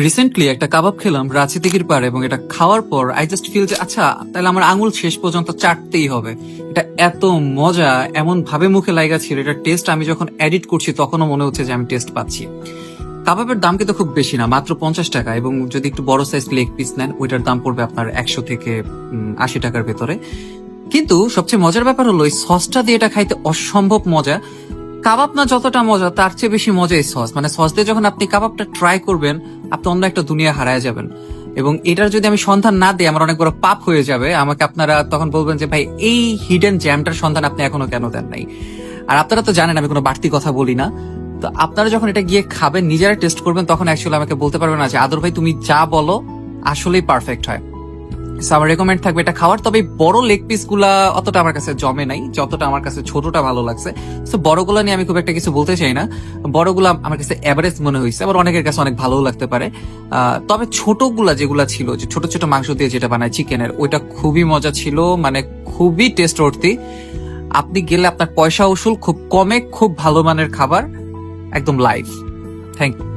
Recently একটা কাবাব খেলাম রাঁচি দিঘির পাড়ে, এবং এটা খাওয়ার পর আই জাস্ট ফিল যে আচ্ছা তাহলে আমার আঙুল শেষ পর্যন্ত চাটতেই হবে। এটা এত মজা, এমন ভাবে মুখে লাগা ছিল, এটা টেস্ট আমি যখন এডিট করছি তখনও মনে হচ্ছে যে আমি টেস্ট পাচ্ছি। কাবাবের দাম কিন্তু খুব বেশি না, মাত্র 50 টাকা, এবং যদি একটু বড় সাইজ লেগ পিস নেন ওইটার দাম পড়বে আপনার 100 থেকে 80 টাকার ভেতরে। কিন্তু সবচেয়ে মজার ব্যাপার হলো এই সসটা দিয়ে এটা খাইতে অসম্ভব মজা। কাবাব না যতটা মজা তার চেয়ে বেশি মজা এই সস, মানে সস দিয়ে যখন আপনি কাবাবটা ট্রাই করবেন আপনি অন্য একটা দুনিয়া হারায় যাবেন। এবং এটার যদি আমি সন্ধান না দিই আমার অনেক বড় পাপ হয়ে যাবে, আমাকে আপনারা তখন বলবেন যে ভাই এই হিডেন জ্যামটার সন্ধান আপনি এখনো কেন দেন নাই। আর আপনারা তো জানেন আমি কোনো বাড়তি কথা বলি না, তো আপনারা যখন এটা গিয়ে খাবেন নিজেরা টেস্ট করবেন তখন অ্যাকচুয়ালি আমাকে বলতে পারবেন না যে আদর ভাই তুমি যা বলো আসলেই পারফেক্ট হয়। So, আমার রেকমেন্ড থাকবে এটা খাওয়ার। তবে এই বড় লেগ পিস গুলা অতটা আমার কাছে জমে নাই, যতটা আমার কাছে ছোটটা ভালো লাগছে। তো বড়গুলা নিয়ে আমি খুব একটা কিছু বলতে চাই না, বড়গুলা আমার কাছে এভারেজ মনে হয়েছে, আবার অনেকের কাছে অনেক ভালো লাগতে পারে। তবে ছোটগুলা যেগুলা ছিল, যে ছোট ছোট মাংস দিয়ে যেটা বানায় চিকেনের, ওইটা খুবই মজা ছিল, মানে খুবই টেস্ট অর্থী। আপনি গেলে আপনার পয়সা উসুল, খুব কমে খুব ভালো মানের খাবার, একদম লাইভ। Thank you.